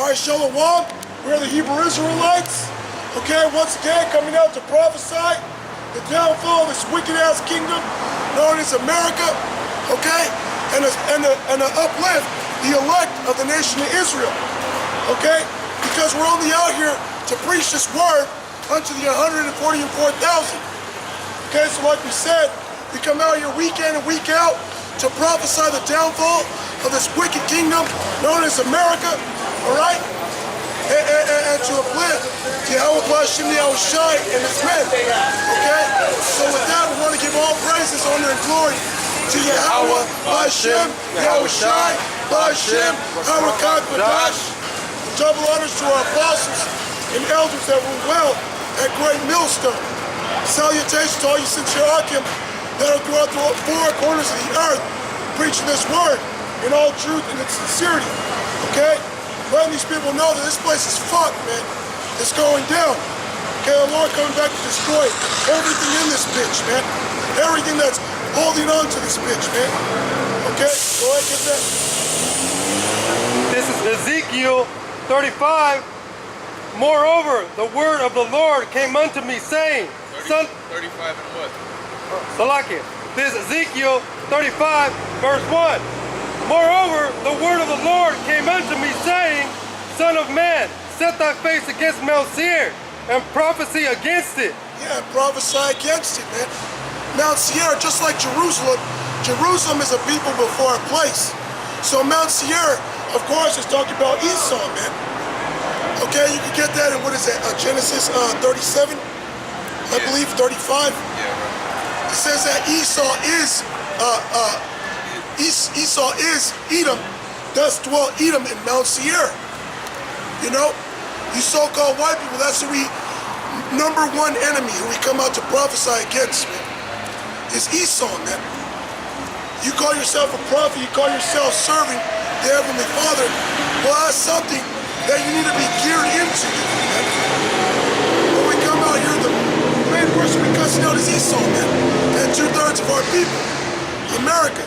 Alright, Shalom, we're the Hebrew Israelites. Okay, once again coming out to prophesy the downfall of this wicked-ass kingdom known as America. Okay, and to uplift the elect of the nation of Israel. Okay, because we're only out here to preach this word unto the 144,000. Okay, so like we said, we come out here week in and week out to prophesy the downfall of this wicked kingdom known as America, all right? And to uplift Yahweh Hashem Yahushai and his men, okay? So with that, we want to give all praises, honor, and glory to Yahweh Hashem Yahushai Hashem Harakot Badash. Double honors to our apostles and elders that rule well at Great Millstone. Salutations to all you sincere Akim that are throughout the four corners of the earth preaching this word in all truth and in sincerity. Okay? Letting these people know that this place is fucked, man. It's going down. Okay, the Lord coming back to destroy everything in this bitch, man. Everything that's holding on to this bitch, man. Okay? Go ahead, get that. This is Ezekiel 35. Moreover, the word of the Lord came unto me, saying, 35 and what? Salakia. This is Ezekiel 35, verse 1. Moreover, the word of the Lord came unto me, saying, Son of man, set thy face against Mount Seir, and prophesy against it. Yeah, prophesy against it, man. Mount Seir, just like Jerusalem, Jerusalem is a people before a place. So Mount Seir, of course, is talking about Esau, man. Okay, you can get that in, what is that, Genesis 37, I believe, 35. Yeah, right. It says that Esau is Edom, thus dwelt Edom in Mount Seir. You know, you so-called white people, that's who we, number one enemy who we come out to prophesy against, man, is Esau, man. You call yourself a prophet, you call yourself serving the Heavenly Father, well, that's something that you need to be geared into, man. When we come out here, the main person we cussing out is Esau, man, and 2/3 of our people, America.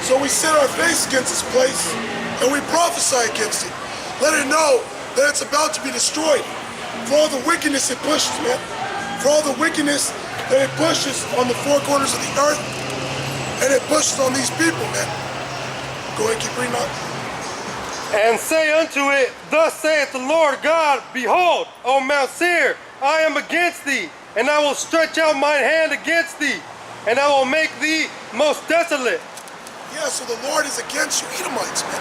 So we set our face against this place, and we prophesy against it. Let it know that it's about to be destroyed. For all the wickedness it pushes, man. For all the wickedness that it pushes on the four corners of the earth, and it pushes on these people, man. Go ahead, keep reading on. And say unto it, Thus saith the Lord God, Behold, O Mount Seir, I am against thee, and I will stretch out mine hand against thee, and I will make thee most desolate. Yeah, so the Lord is against you, Edomites, man.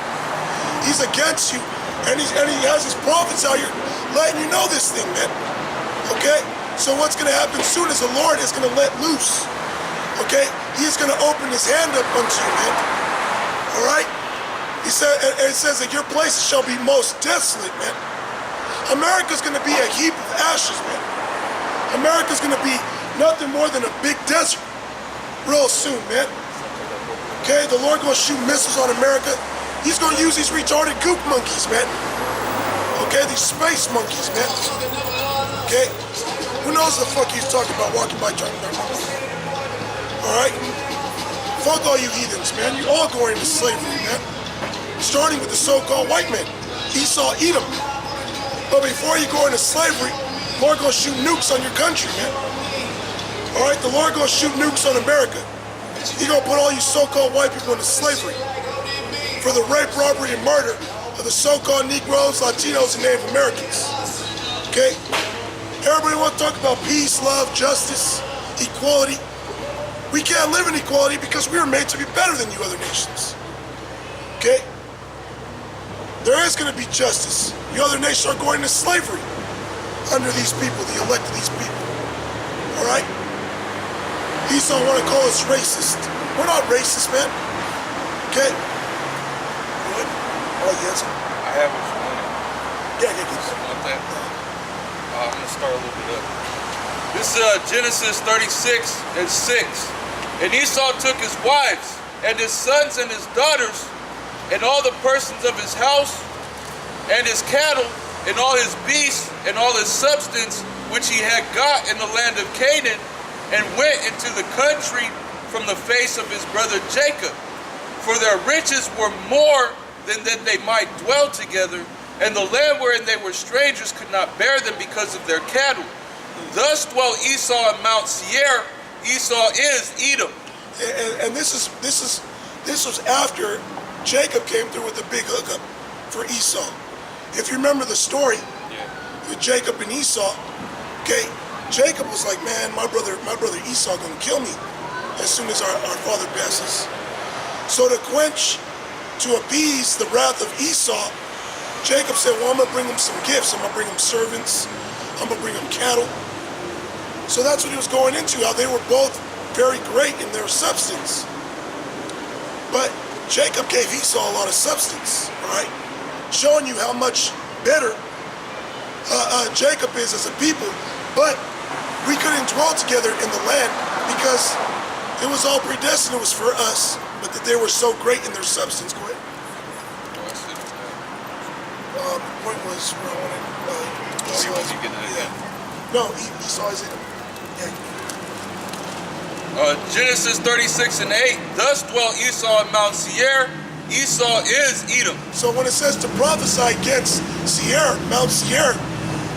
He's against you, and he has his prophets out here letting you know this thing, man. Okay? So what's going to happen soon is the Lord is going to let loose. Okay? He is going to open his hand up unto you, man. All right? He said, and it says that your places shall be most desolate, man. America's going to be a heap of ashes, man. America's going to be nothing more than a big desert real soon, man. Okay, the Lord gonna shoot missiles on America. He's gonna use these retarded goop monkeys, man. Okay, these space monkeys, man. Okay, who knows the fuck he's talking about walking by driving their monkeys? All right, fuck all you heathens, man. You all going into slavery, man. Starting with the so-called white man, Esau, Edom. But before you go into slavery, the Lord gonna shoot nukes on your country, man. All right, the Lord gonna shoot nukes on America. He's gonna put all you so-called white people into slavery for the rape, robbery, and murder of the so-called Negroes, Latinos, and Native Americans. Okay? Everybody wants to talk about peace, love, justice, equality. We can't live in equality because we were made to be better than you other nations. Okay? There is gonna be justice. You other nations are going into slavery under these people, the elect of these people. All right? Esau want to call us racist. We're not racist, man. Okay? What? Oh, yes. I have what you wanted. Yeah. You want that? I'm going to start a little bit up. This is Genesis 36 and 6. And Esau took his wives, and his sons and his daughters, and all the persons of his house, and his cattle, and all his beasts, and all his substance, which he had got in the land of Canaan, and went into the country from the face of his brother Jacob. For their riches were more than that they might dwell together, and the land wherein they were strangers could not bear them because of their cattle. Thus dwelt Esau in Mount Seir. Esau is Edom. And this was after Jacob came through with a big hookup for Esau. If you remember the story with Jacob and Esau, okay, Jacob was like, man, my brother Esau gonna kill me as soon as our father passes. So to appease the wrath of Esau, Jacob said, well, I'm gonna bring him some gifts. I'm gonna bring him servants. I'm gonna bring him cattle. So that's what he was going into, how they were both very great in their substance. But Jacob gave Esau a lot of substance, right? Showing you how much better Jacob is as a people. But we couldn't dwell together in the land because it was all predestined. It was for us, but that they were so great in their substance. Go ahead. The point was where I wanted. Esau. No, Esau is it. Genesis 36 and 8. Thus dwelt Esau in Mount Seir. Esau is Edom. So when it says to prophesy against Seir, Mount Seir,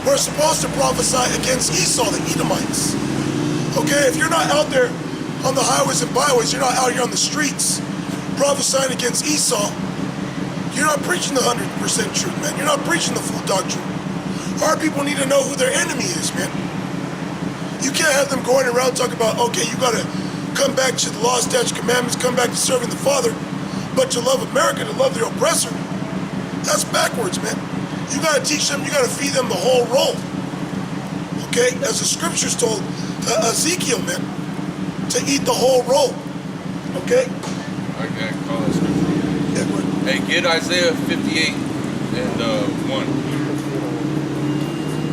we're supposed to prophesy against Esau, the Edomites. Okay, if you're not out there on the highways and byways, you're not out here on the streets prophesying against Esau, you're not preaching the 100% truth, man. You're not preaching the full doctrine. Our people need to know who their enemy is, man. You can't have them going around talking about, okay, you gotta come back to the law, statutes, commandments, come back to serving the Father, but to love America, to love their oppressor. That's backwards, man. You gotta teach them, you gotta feed them the whole roll. Okay, as the scriptures told Ezekiel, man, to eat the whole roll. Okay? I can call that scripture. Yeah, go ahead. Hey, get Isaiah 58 and 1.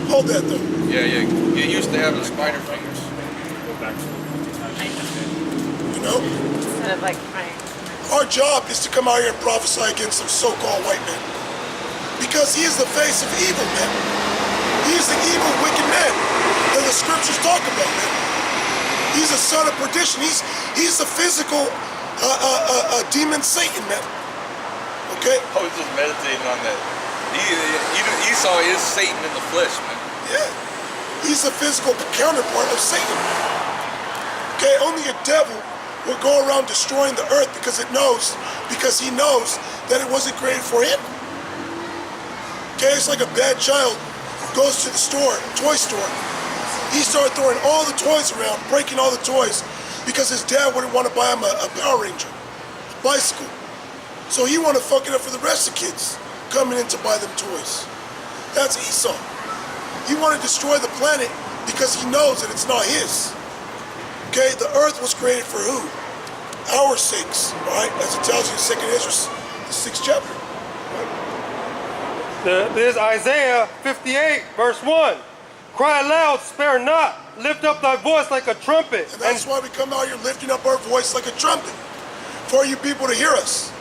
Hold that though. Yeah. Get used to having spider fingers. You know? Instead of like trying. Our job is to come out here and prophesy against some so-called white man. Because he is the face of evil, man. He is the evil, wicked man that the scriptures talk about, man. He's a son of perdition. He's the physical demon Satan, man. Okay? I was just meditating on that. Esau is Satan in the flesh, man. Yeah. He's the physical counterpart of Satan. Okay? Only a devil will go around destroying the earth because he knows that it wasn't created for him. Okay? It's like a bad child goes to the store, toy store. He started throwing all the toys around, breaking all the toys because his dad wouldn't want to buy him a Power Ranger, a bicycle. So he wanted to fuck it up for the rest of the kids coming in to buy them toys. That's Esau. He wanted to destroy the planet because he knows that it's not his. Okay, the earth was created for who? Our sakes, right? As it tells you in 2 Ezra, the 6th chapter. Right? There's Isaiah 58, verse 1. Cry aloud, spare not, lift up thy voice like a trumpet. And that's why we come out here lifting up our voice like a trumpet for you people to hear us.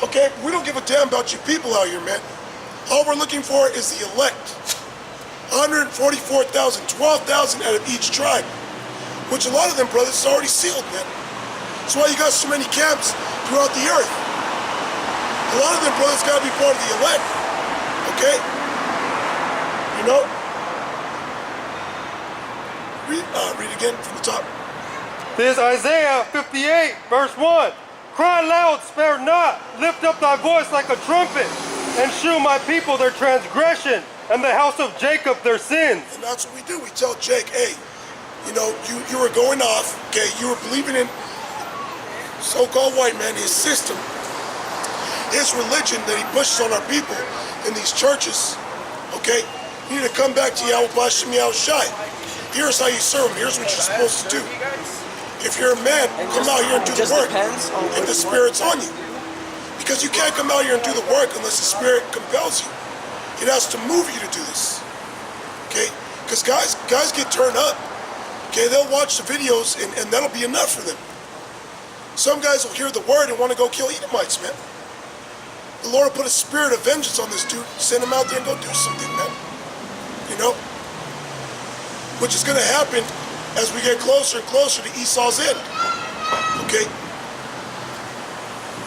Okay, we don't give a damn about you people out here, man. All we're looking for is the elect. 144,000, 12,000 out of each tribe. Which a lot of them, brothers, is already sealed, man. That's why you got so many camps throughout the earth. A lot of them, brothers, got to be part of the elect. Okay? You know? Read again from the top. There's Isaiah 58, verse 1. Cry loud, spare not, lift up thy voice like a trumpet, and shew my people their transgression, and the house of Jacob their sins. And that's what we do. We tell Jake, hey, you know, you were going off, okay, you were believing in so-called white man, his system, his religion that he pushes on our people in these churches, okay? You need to come back to Yahweh Bashem Yahweh Shai. Here's how you serve him. Here's what you're supposed to do. If you're a man, come out here and do the work if the Spirit's on you. Because you can't come out here and do the work unless the Spirit compels you. It has to move you to do this. Okay? Because guys get turned up. Okay, they'll watch the videos and that'll be enough for them. Some guys will hear the word and want to go kill Edomites, man. The Lord will put a spirit of vengeance on this dude, send him out there and go do something, man. You know? Which is going to happen as we get closer and closer to Esau's end. Okay?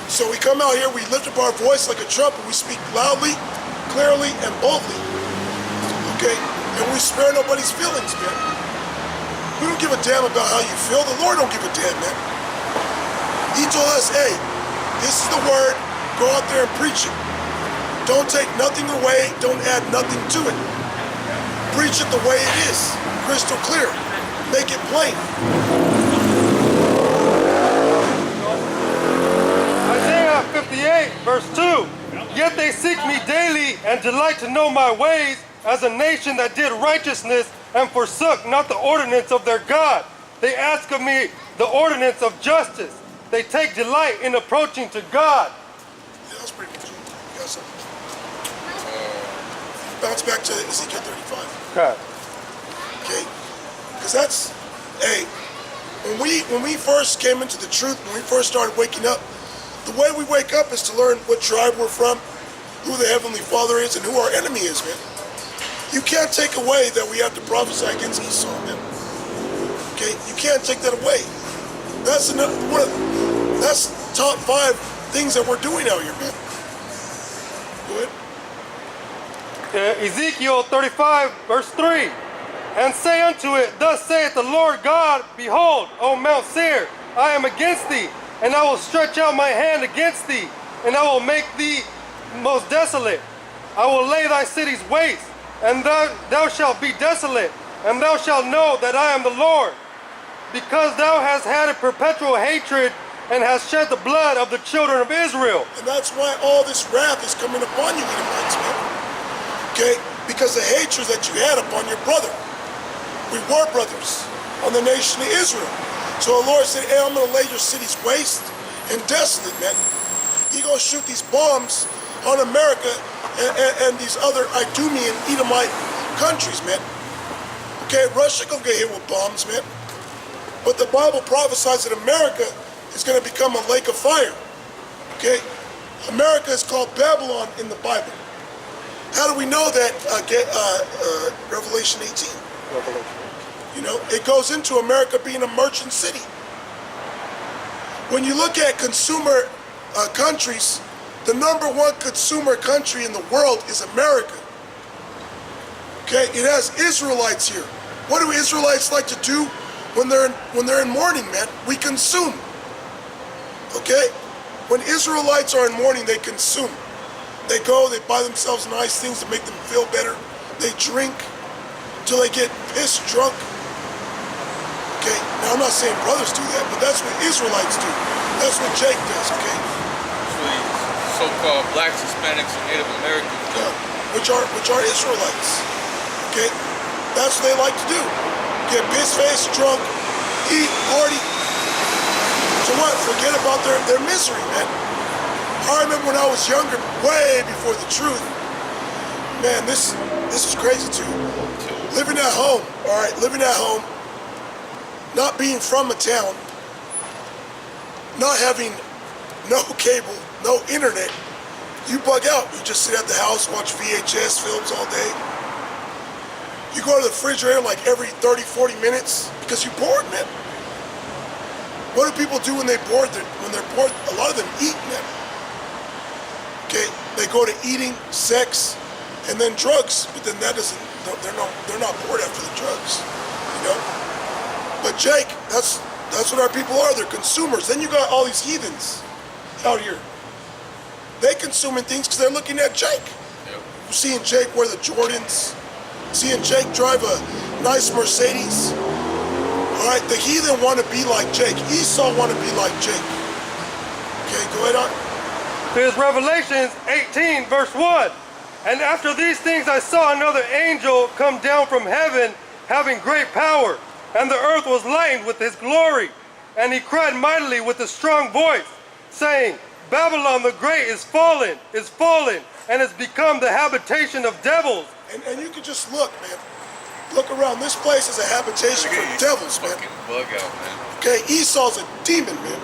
So we come out here, we lift up our voice like a trumpet, we speak loudly, clearly, and boldly. Okay? And we spare nobody's feelings, man. We don't give a damn about how you feel. The Lord don't give a damn, man. He told us, hey, this is the word, go out there and preach it. Don't take nothing away, don't add nothing to it. Preach it the way it is, crystal clear. Make it plain. Isaiah 58, verse 2. Yet they seek me daily and delight to know my ways, as a nation that did righteousness and forsook not the ordinance of their God. They ask of me the ordinance of justice. They take delight in approaching to God. Yeah, that's pretty good. You got something? Bounce back to Ezekiel 35. Okay. Okay? Because that's, hey, when we first came into the truth, when we first started waking up, the way we wake up is to learn what tribe we're from, who the Heavenly Father is, and who our enemy is, man. You can't take away that we have to prophesy against Esau, man. Okay? You can't take that away. That's that's top 5 things that we're doing out here, man. Go ahead. Ezekiel 35, verse 3. And say unto it, thus saith the Lord God, behold, O Mount Seir, I am against thee, and I will stretch out my hand against thee, and I will make thee most desolate. I will lay thy cities waste, and thou shalt be desolate, and thou shalt know that I am the Lord. Because thou hast had a perpetual hatred, and hast shed the blood of the children of Israel. And that's why all this wrath is coming upon you, Edomites, man. Okay? Because the hatred that you had upon your brother. We were brothers on the nation of Israel. So the Lord said, hey, I'm going to lay your cities waste and desolate, man. He's going to shoot these bombs on America and these other Idumean, Edomite countries, man. Okay, Russia going to get hit with bombs, man. But the Bible prophesies that America is going to become a lake of fire. Okay? America is called Babylon in the Bible. How do we know that? Revelation 18. Revelation. You know, it goes into America being a merchant city. When you look at consumer countries, the #1 consumer country in the world is America. Okay, it has Israelites here. What do Israelites like to do when they're in mourning, man? We consume. Okay, when Israelites are in mourning, they consume. They go, they buy themselves nice things to make them feel better. They drink till they get pissed drunk. Okay, now I'm not saying brothers do that, but that's what Israelites do. That's what Jake does, okay? Actually, so-called blacks, Hispanics, and Native Americans do. Which are Israelites, okay? That's what they like to do. Get pissed-faced, drunk, eat, party. So what? Forget about their misery, man. I remember when I was younger, way before the truth. Man, this is crazy too. Living at home, all right, living at home, not being from a town, not having no cable, no internet, you bug out. You just sit at the house, watch VHS films all day. You go to the refrigerator like every 30, 40 minutes because you're bored, man. What do people do when they're bored? When they're bored, a lot of them eat, man. Okay, they go to eating, sex, and then drugs. But then that doesn't. They're not bored after the drugs, you know. But Jake, that's what our people are. They're consumers. Then you got all these heathens out here. They consuming things because they're looking at Jake. Yep. Seeing Jake wear the Jordans, seeing Jake drive a nice Mercedes. All right, the heathen want to be like Jake. Esau want to be like Jake. Okay, go ahead on. Here's Revelations 18, verse 1. And after these things I saw another angel come down from heaven, having great power, and the earth was lightened with his glory. And he cried mightily with a strong voice, saying, Babylon the Great is fallen, and has become the habitation of devils. And you can just look, man. Look around. This place is a habitation for devils, man. Bug out, man. Okay, Esau's a demon, man.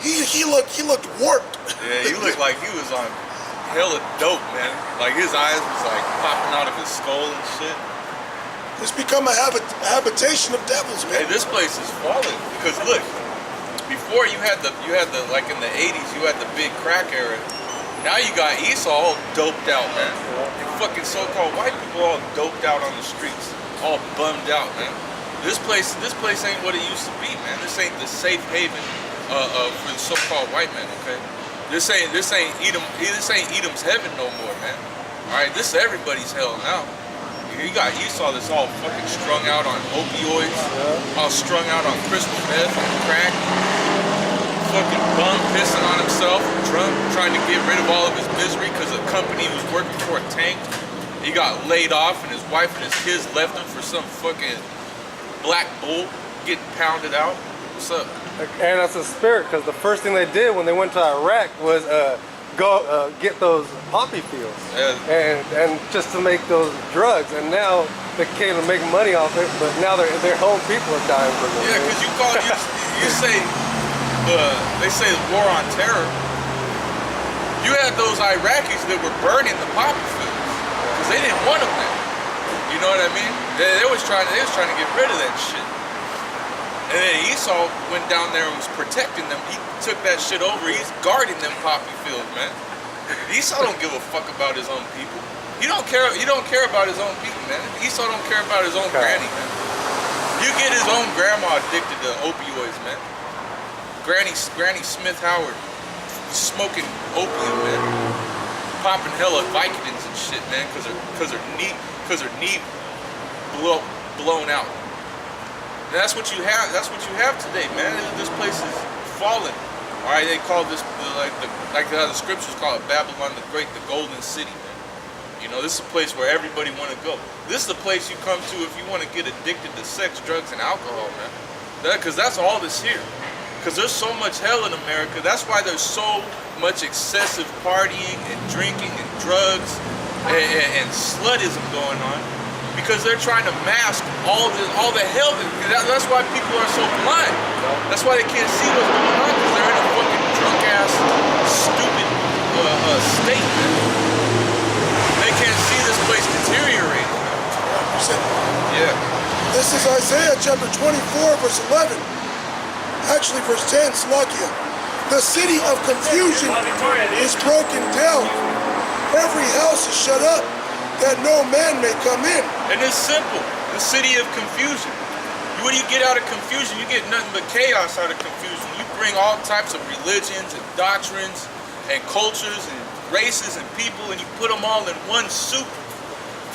He looked warped. Yeah, he looked like he was on hella dope, man. Like his eyes was like popping out of his skull and shit. It's become a habitation of devils, man. Hey, this place is falling because look, Before you had the like in the 80s, you had the big crack era. Now you got Esau all doped out, man. And fucking so-called white people all doped out on the streets, all bummed out, man. This place ain't what it used to be, man. This ain't the safe haven for the so-called white man, okay? This ain't Edom's heaven no more, man. All right, this is everybody's hell now. You got Esau that's all fucking strung out on opioids, all strung out on crystal meth and crack, fucking bum pissing on himself, drunk, trying to get rid of all of his misery because the company he was working for tanked. He got laid off and his wife and his kids left him for some fucking black bull getting pounded out. What's up? And that's a spirit, because the first thing they did when they went to Iraq was go get those poppy fields, and just to make those drugs. And now they came to make money off it, but now their whole people are dying from it. Yeah, because you say they say war on terror. You had those Iraqis that were burning the poppy fields because they didn't want them there. You know what I mean? They was trying to get rid of that shit. And then Esau went down there and was protecting them. He took that shit over. He's guarding them poppy fields, man. Esau don't give a fuck about his own people. He don't care about his own people, man. Esau don't care about his own granny, man. You get his own grandma addicted to opioids, man. Granny Smith Howard smoking opium, man. Popping hella Vicodins and shit, man, because her knee blown out. And that's what you have. That's what you have today, man. This place is fallen. All right, they call this like the scriptures call it Babylon the Great, the Golden City, man. You know, this is a place where everybody want to go. This is the place you come to if you want to get addicted to sex, drugs, and alcohol, man. Because that's all that's here. Because there's so much hell in America. That's why there's so much excessive partying and drinking and drugs and slutism going on. Because they're trying to mask all the hell. That's why people are so blind. That's why they can't see what's going on, because they're in a fucking drunk ass, stupid state. They can't see this place deteriorating. 100%. Yeah. This is Isaiah chapter 24, verse 11. Actually, verse 10, Salakia. The city of confusion is broken down. Every house is shut up, that no man may come in. And it's simple. The city of confusion. What do you get out of confusion? You get nothing but chaos out of confusion. You bring all types of religions and doctrines and cultures and races and people, and you put them all in one soup.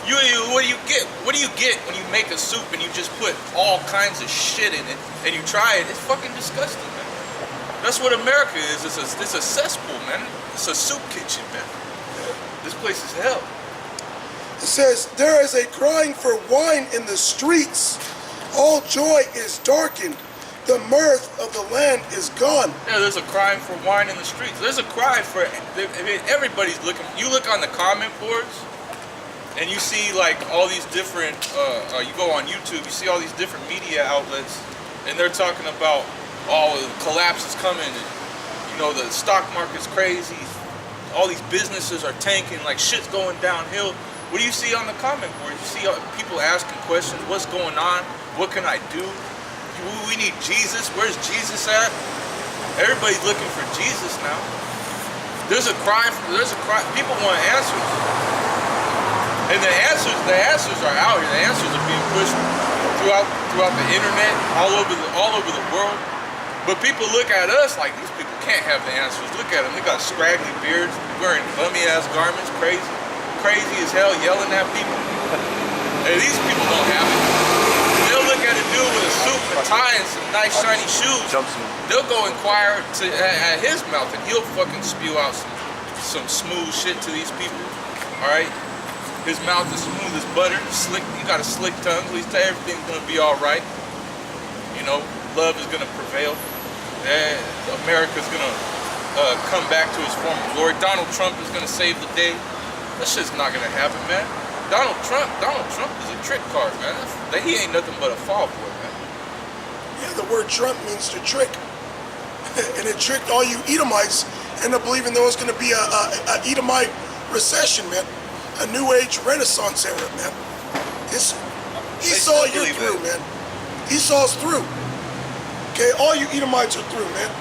What do you get? What do you get when you make a soup and you just put all kinds of shit in it and you try it? It's fucking disgusting, man. That's what America is. It's a cesspool, man. It's a soup kitchen, man. This place is hell. It says, there is a crying for wine in the streets. All joy is darkened. The mirth of the land is gone. Yeah, there's a crying for wine in the streets. There's a cry for, I mean, everybody's looking. You look on the comment boards, and you see like all these different, you go on YouTube, you see all these different media outlets, and they're talking about, oh, the collapse is coming, and, you know, the stock market's crazy, all these businesses are tanking, like shit's going downhill. What do you see on the comment board? You see people asking questions, what's going on? What can I do? We need Jesus. Where's Jesus at? Everybody's looking for Jesus now. There's a cry. People want answers. And the answers are out here. The answers are being pushed throughout the internet, all over the world. But people look at us like these people can't have the answers. Look at them. They got scraggly beards, wearing bummy ass garments, crazy as hell, yelling at people. Hey, these people don't have it. They'll look at a dude with a suit and a tie and some nice shiny shoes. They'll go inquire at his mouth, and he'll fucking spew out some smooth shit to these people. All right, his mouth is smooth as butter, slick. He got a slick tongue. He's tell everything's gonna be all right. You know, love is gonna prevail. America's gonna come back to its former glory. Donald Trump is gonna save the day. That shit's not gonna happen, man. Donald Trump is a trick card, man. He ain't nothing but a fall boy, man. Yeah, the word Trump means to trick. And it tricked all you Edomites into believing there was going to be a Edomite recession, man. A New Age Renaissance era, man. Esau, you're through, man. Esau's through. Okay, all you Edomites are through, man.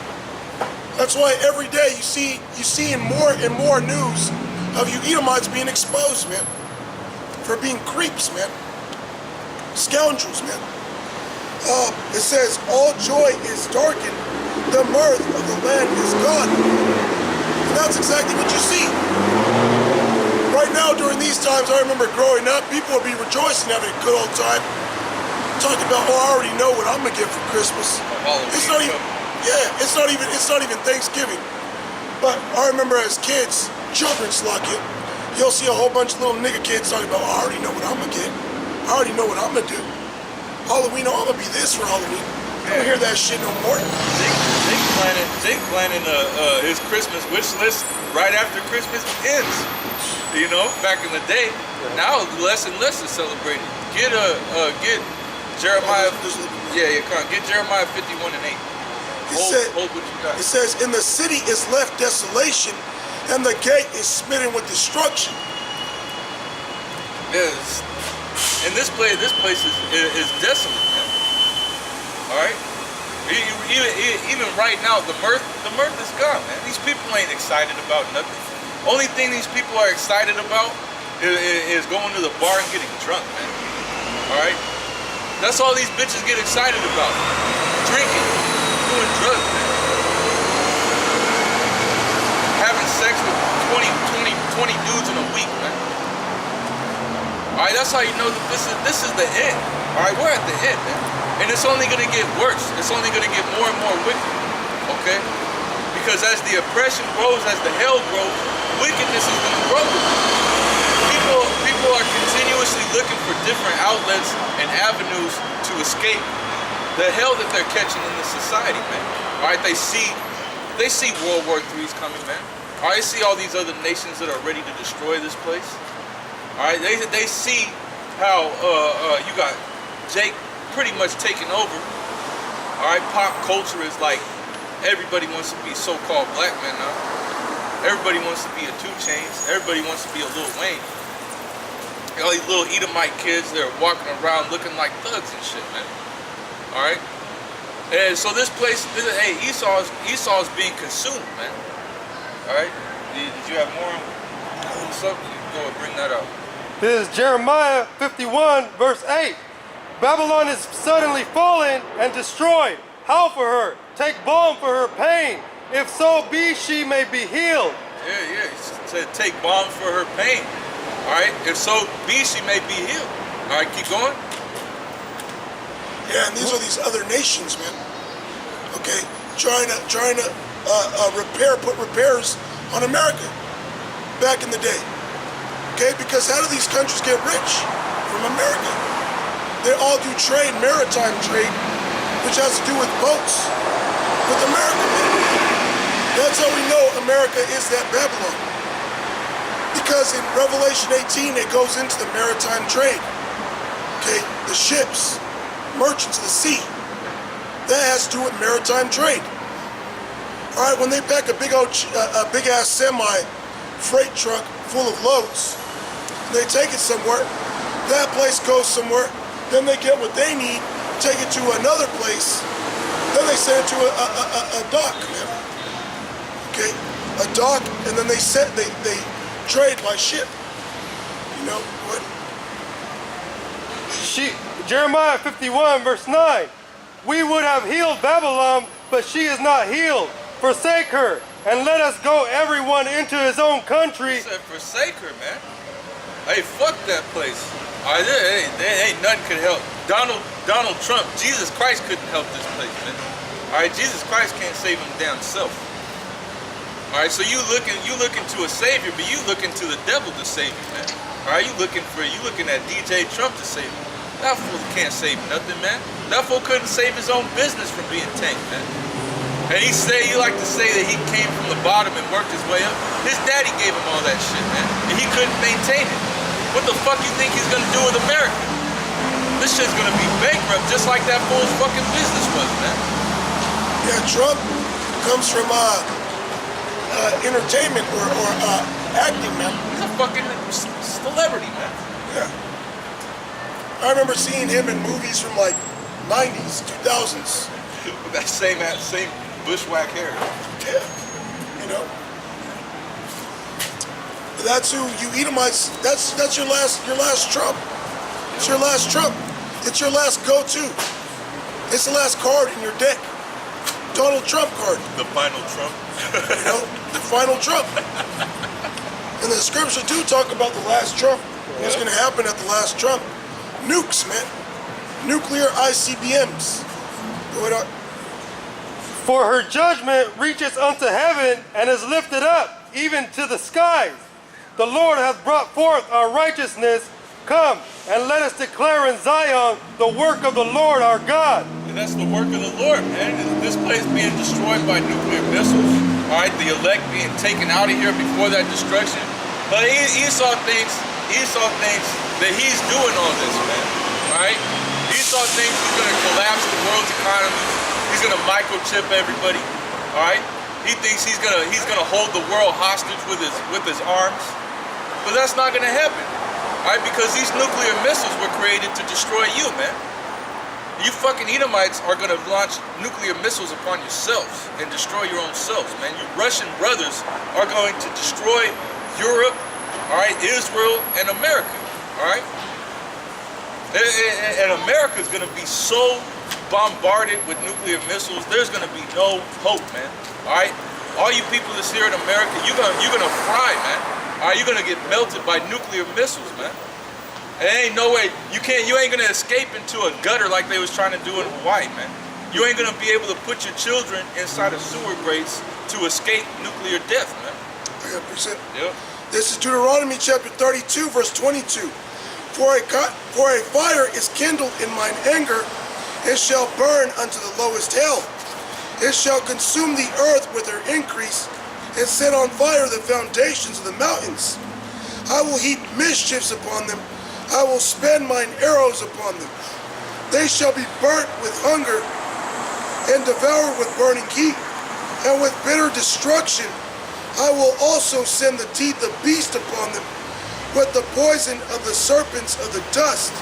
That's why every day you see more and more news of you Edomites being exposed, man, for being creeps, man, scoundrels, man. It says, all joy is darkened, the mirth of the land is gone. And that's exactly what you see. Right now, during these times, I remember growing up, people would be rejoicing, having a good old time, talking about, oh, I already know what I'm gonna get for Christmas. It's not even, yeah, it's not even Thanksgiving. But I remember as kids, children's lucky, you'll see a whole bunch of little nigga kids talking about, oh, I already know what I'm gonna get. I already know what I'm gonna do. Halloween, oh, I'm gonna be this for Halloween. I don't hear that shit no more. Jake planning his Christmas wish list right after Christmas ends. You know, back in the day. Now less and less is celebrated. Get Jeremiah. Get Jeremiah 51 and 8. Hold what you got. It says, "In the city is left desolation, and the gate is smitten with destruction." Yes. And this place is desolate, man. All right. Even right now, the mirth is gone, man. These people ain't excited about nothing. Only thing these people are excited about is going to the bar and getting drunk, man. All right. That's all these bitches get excited about. Drinking, doing drugs, man. Having sex with 20 dudes in a week, man. All right, that's how you know that this is the end. All right, we're at the end, man. And it's only going to get worse. It's only going to get more and more wicked, okay? Because as the oppression grows, as the hell grows, wickedness is going to grow. People are continuously looking for different outlets and avenues to escape the hell that they're catching in this society, man. All right, they see World War III's coming, man. All right, they see all these other nations that are ready to destroy this place. All right, they see how you got Jake pretty much taking over. All right, pop culture is like everybody wants to be so-called black men now. Everybody wants to be a 2 Chainz. Everybody wants to be a Lil Wayne. All these little Edomite kids, they're walking around looking like thugs and shit, man. All right, and so this place, hey, Esau's being consumed, man. All right, did you have more on something? Go and bring that up. This is Jeremiah 51, verse 8. Babylon is suddenly fallen and destroyed. Howl for her. Take balm for her pain. If so be she may be healed. Yeah. He said take balm for her pain. All right. If so be she may be healed. All right. Keep going. Yeah, and these are these other nations, man. Okay, trying to put repairs on America back in the day. Okay, because how do these countries get rich? From America. They all do trade, maritime trade, which has to do with boats, with America, man. That's how we know America is that Babylon. Because in Revelation 18, it goes into the maritime trade. Okay, the ships, merchants of the sea. That has to do with maritime trade. All right, when they pack a big ass semi freight truck full of loads, they take it somewhere, that place goes somewhere, then they get what they need, take it to another place, then they send it to a dock, man. Okay, a dock, and then they trade by ship. You know what? Jeremiah 51, verse 9. We would have healed Babylon, but she is not healed. Forsake her, and let us go everyone into his own country. He said forsake her, man. Hey, fuck that place. All right, there ain't nothing could help. Donald Trump, Jesus Christ couldn't help this place, man. All right, Jesus Christ can't save him damn self. All right, so you looking to a savior, but you looking to the devil to save you, man. All right, you looking at DJ Trump to save you. That fool can't save nothing, man. That fool couldn't save his own business from being tanked, man. And you like to say that he came from the bottom and worked his way up. His daddy gave him all that shit, man, and he couldn't maintain it. What the fuck you think he's gonna do with America? This shit's gonna be bankrupt just like that fool's fucking business was, man. Yeah, Trump comes from entertainment or acting, man. He's a fucking celebrity, man. Yeah. I remember seeing him in movies from like 90s, 2000s. With that same bushwhack hair. Yeah, you know. But that's who you Edomites. That's your last Trump. It's your last Trump. It's your last go-to. It's the last card in your deck. Donald Trump card. The final Trump. You know, the final Trump. And the scriptures do talk about the last Trump. What's going to happen at the last Trump? Nukes, man. Nuclear ICBMs. Go ahead. For her judgment reaches unto heaven and is lifted up, even to the skies. The Lord hath brought forth our righteousness. Come, and let us declare in Zion the work of the Lord our God. And that's the work of the Lord, man. This place being destroyed by nuclear missiles. All right, the elect being taken out of here before that destruction. But Esau thinks that he's doing all this, man. All right? Esau thinks he's going to collapse the world's economy. He's going to microchip everybody. All right? He thinks he's gonna hold the world hostage with his arms. But that's not going to happen. All right? Because these nuclear missiles were created to destroy you, man. You fucking Edomites are going to launch nuclear missiles upon yourselves and destroy your own selves, man. You Russian brothers are going to destroy Europe, all right, Israel, and America, all right? And America is going to be so bombarded with nuclear missiles, there's going to be no hope, man, all right? All you people that's here in America, you're gonna fry, man. All right, you're going to get melted by nuclear missiles, man. There ain't no way, you ain't gonna escape into a gutter like they was trying to do in Hawaii, man. You ain't gonna be able to put your children inside of sewer grates to escape nuclear death, man. I got percent. Yep. This is Deuteronomy chapter 32, verse 22. For a fire is kindled in mine anger, it shall burn unto the lowest hell. It shall consume the earth with her increase, and set on fire the foundations of the mountains. I will heap mischiefs upon them, I will spend mine arrows upon them. They shall be burnt with hunger and devoured with burning heat, and with bitter destruction. I will also send the teeth of beasts upon them, with the poison of the serpents of the dust.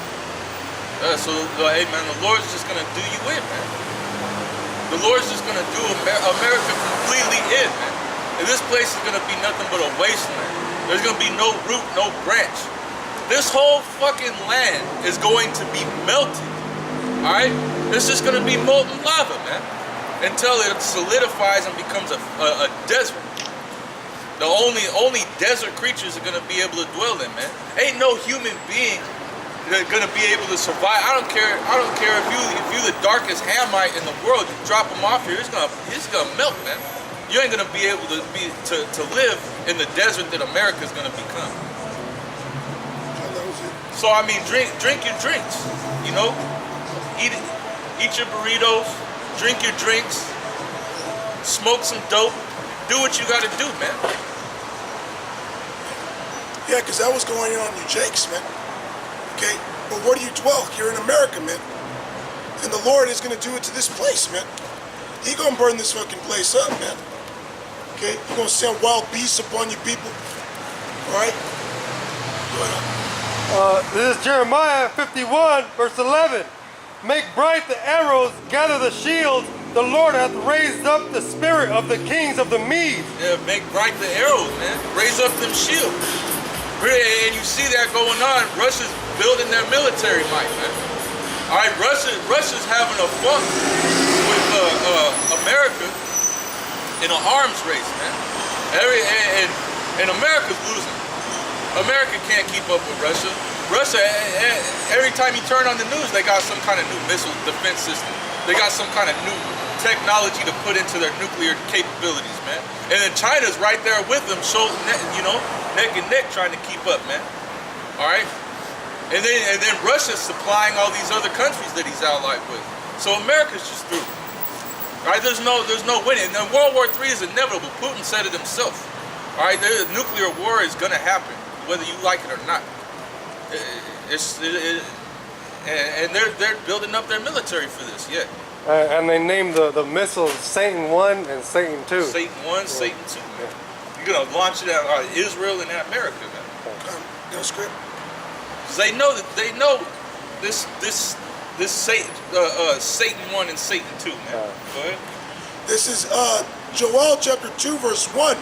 So, hey man, the Lord's just gonna do you in, man. The Lord's just gonna do America completely in, man. And this place is gonna be nothing but a wasteland. There's gonna be no root, no branch. This whole fucking land is going to be melted, all right? It's just going to be molten lava, man, until it solidifies and becomes a desert. The only desert creatures are going to be able to dwell in, man. Ain't no human being going to be able to survive. I don't care if you're the darkest Hamite in the world. You drop them off here, it's gonna melt, man. You ain't going to be able to live in the desert that America's going to become. So I mean, drink your drinks, you know, eat your burritos, drink your drinks, smoke some dope, do what you got to do, man. Yeah, because that was going on in Jake's, man. Okay, but where do you dwell? Here in America, man. And the Lord is going to do it to this place, man. He going to burn this fucking place up, man. Okay, He's going to send wild beasts upon you people. All right? Go ahead. This is Jeremiah 51, verse 11. Make bright the arrows, gather the shields. The Lord hath raised up the spirit of the kings of the Medes. Yeah, make bright the arrows, man. Raise up them shields. And you see that going on. Russia's building their military might, man. All right, Russia's having a funk with America in an arms race, man. And America's losing. America can't keep up with Russia. Russia, every time you turn on the news, they got some kind of new missile defense system. They got some kind of new technology to put into their nuclear capabilities, man. And then China's right there with them, neck and neck trying to keep up, man. All right? And then Russia's supplying all these other countries that he's allied with. So America's just through. All right? There's no winning. And World War III is inevitable. Putin said it himself. All right? The nuclear war is going to happen, whether you like it or not. And they're building up their military for this, yeah. And they named the missiles Satan 1 and Satan 2. Satan 1, Satan 2. Yeah. You're going to launch it at Israel and America, man. No script. Because they know this this Satan, Satan 1 and Satan 2, man. Go ahead. This is Joel chapter 2 verse 1.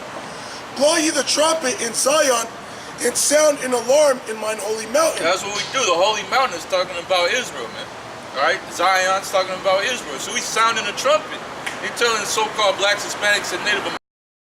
Blow ye the trumpet in Zion and sound an alarm in mine holy mountain. That's what we do. The holy mountain is talking about Israel, man. All right? Zion's talking about Israel. So we sounding a trumpet. They're telling the so-called blacks, Hispanics, and Native Americans